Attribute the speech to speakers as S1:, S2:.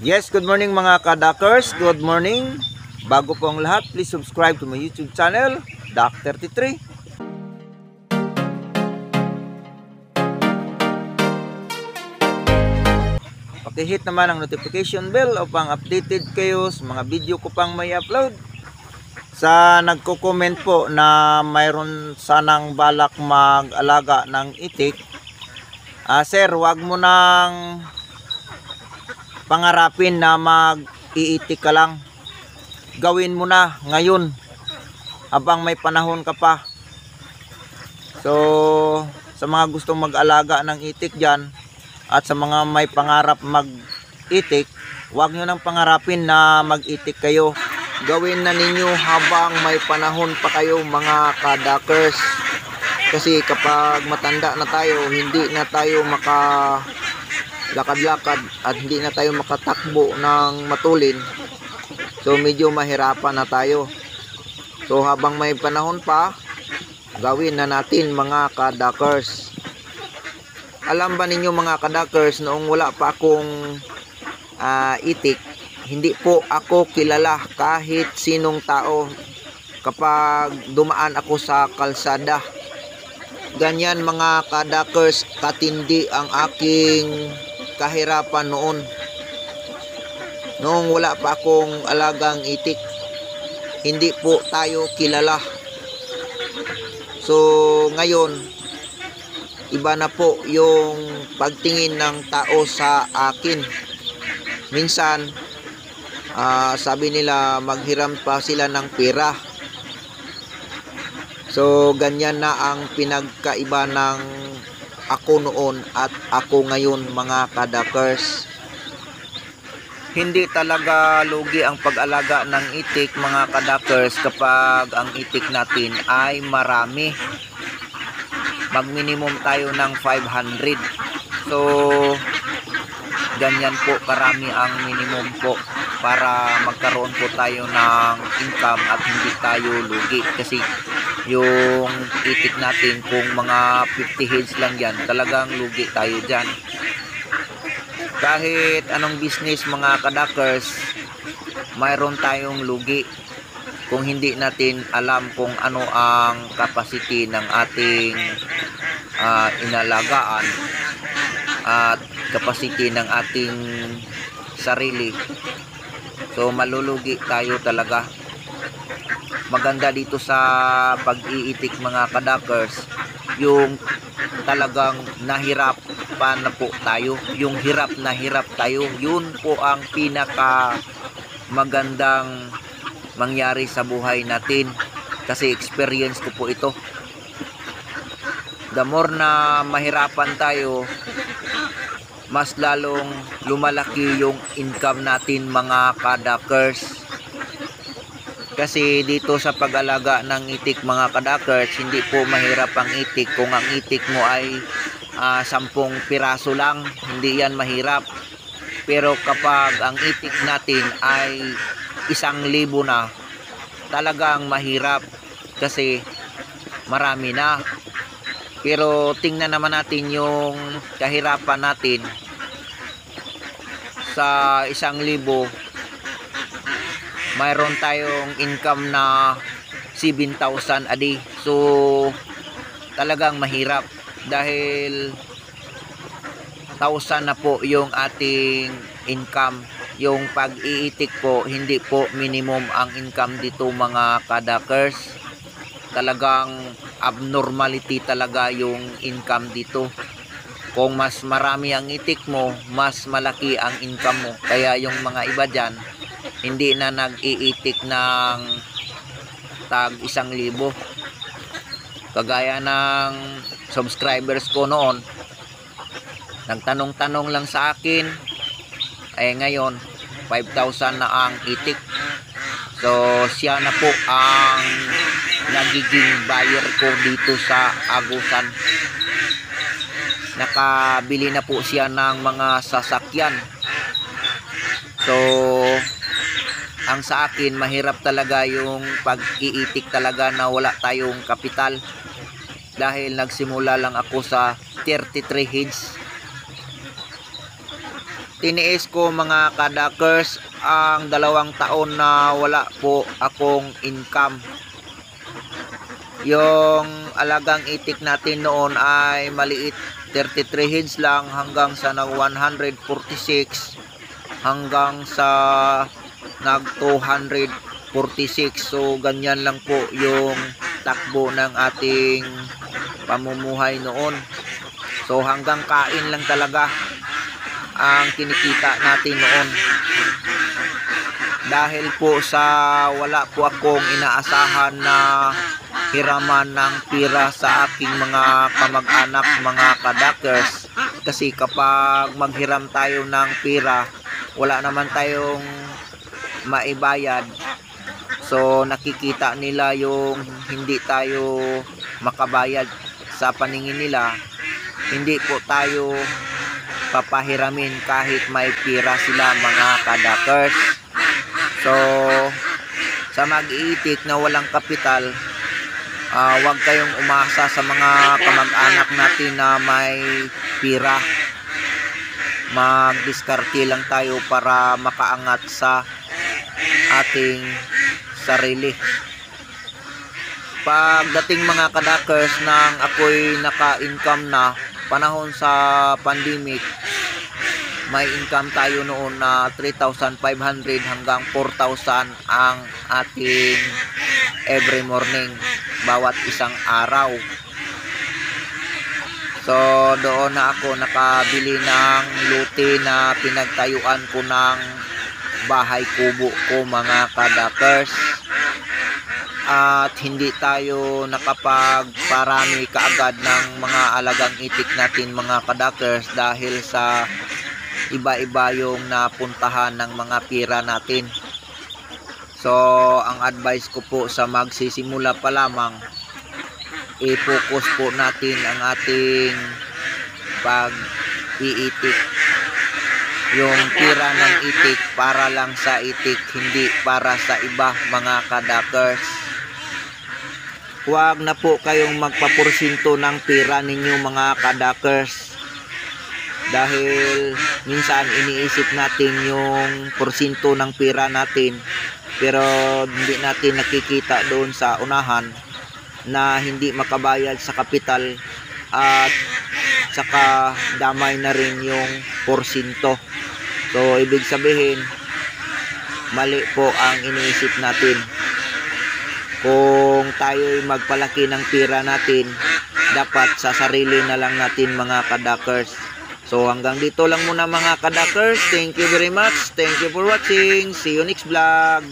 S1: Yes, good morning mga kadakers. Good morning. Bago po ang lahat, please subscribe to my YouTube channel, Doc33. Pakihit naman ang notification bell upang updated kayo sa mga video ko pang may upload. Sa nagko-comment po na mayroon sanang balak mag-alaga ng itik, sir, wag mo nang pangarapin na mag-iitik ka lang. Gawin mo na ngayon habang may panahon ka pa. So sa mga gustong mag-alaga ng itik dyan at sa mga may pangarap mag-itik, wag nyo nang pangarapin na mag-itik kayo. Gawin na ninyo habang may panahon pa kayo mga kadakers. Kasi kapag matanda na tayo, hindi na tayo makalakad-lakad at hindi na tayo makatakbo ng matulin. So medyo mahirapan na tayo. So habang may panahon pa, gawin na natin mga kadakers. Alam ba ninyo mga kadakers, noong wala pa akong itik, hindi po ako kilala kahit sinong tao kapag dumaan ako sa kalsada. Ganyan mga kadakers, katindi ang aking kahirapan noon. Noong wala pa akong alagang itik, hindi po tayo kilala. So ngayon, iba na po yung pagtingin ng tao sa akin. Minsan, sabi nila maghiram pa sila ng pera. So ganyan na ang pinagkaiba ng ako noon at ako ngayon mga kadakers. Hindi talaga lugi ang pag-alaga ng itik mga kadakers kapag ang itik natin ay marami. Mag-minimum tayo ng 500. So ganyan po karami ang minimum po para magkaroon po tayo ng income at hindi tayo lugi. Kasi yung itik natin kung mga 50 heads lang yan, talagang lugi tayo dyan. Kahit anong business mga kadakers, mayroon tayong lugi kung hindi natin alam kung ano ang capacity ng ating inalagaan at capacity ng ating sarili. So malulugi tayo talaga. Maganda dito sa pag-iitik mga kadakers, yung talagang nahirapan na po tayo, yung hirap na hirap tayo, yun po ang pinaka magandang mangyari sa buhay natin. Kasi experience ko po ito. The more na mahirapan tayo, mas lalong lumalaki yung income natin mga kadakers. Kasi dito sa pag-alaga ng itik mga kadakers, hindi po mahirap ang itik. Kung ang itik mo ay 10 piraso lang, hindi yan mahirap. Pero kapag ang itik natin ay 1,000 na, talagang mahirap kasi marami na. Pero tingnan naman natin yung kahirapan natin sa 1,000. Mayroon tayong income na 7,000 a day. So talagang mahirap dahil 1,000 na po yung ating income. Yung pag-iitik po, hindi po minimum ang income dito mga kadakers. Talagang abnormality talaga yung income dito. Kung mas marami ang itik mo, mas malaki ang income mo. Kaya yung mga iba dyan, hindi na nag-iitik ng tag 1,000. Kagaya ng subscribers ko noon, nagtanong-tanong lang sa akin, ngayon 5,000 na ang itik. So siya na po ang nagiging buyer ko dito sa Agusan. Nakabili na po siya ng mga sasakyan. So ang sa akin, mahirap talaga yung pag-iitik talaga na wala tayong kapital. Dahil nagsimula lang ako sa 33 heads. tiniis ko mga kadakers ang 2 taon na wala po akong income. Yung alagang itik natin noon ay maliit, 33 heads lang hanggang sa nag 146 hanggang sa nag 246. So ganyan lang po yung takbo ng ating pamumuhay noon. So hanggang kain lang talaga ang kinikita natin noon. Dahil po sa wala po akong inaasahan na hiraman ng pira sa aking mga kamag-anak, mga kadakers. Kasi kapag maghiram tayo ng pira, wala naman tayong maibayad. So nakikita nila yung hindi tayo makabayad sa paningin nila. Hindi po tayo papahiramin kahit may pira sila, mga kadakers. So sa mag-iitik na walang kapital, huwag kayong umasa sa mga kamag-anak natin na may pira. Mag-diskarte lang tayo para makaangat sa ating sarili. Pagdating mga kadakers nang ako'y naka-income na, panahon sa pandemic, may income tayo noon na 3,500 hanggang 4,000 ang ating every morning bawat isang araw. So doon na ako nakabili ng luti na pinagtayuan ko ng bahay kubo ko, mga kadakers. At hindi tayo nakapagparami kaagad ng mga alagang itik natin, mga kadakers, dahil sa iba-iba yung napuntahan ng mga pira natin. So ang advice ko po sa magsisimula pa lamang, i-focus po natin ang ating pag-iitik. Yung pira ng itik para lang sa itik, hindi para sa iba, mga kadakers. Huwag na po kayong magpaporsinto ng pira ninyo, mga kadakers. Dahil minsan iniisip natin yung porsinto ng pira natin, pero hindi natin nakikita doon sa unahan na hindi makabayad sa kapital at saka damay na rin yung porsinto. So ibig sabihin, mali po ang iniisip natin. Kung tayo'y magpalaki ng pira natin, dapat sa sarili na lang natin, mga kadakers. So hanggang dito lang muna, mga kadakers. Thank you very much. Thank you for watching. See you next vlog.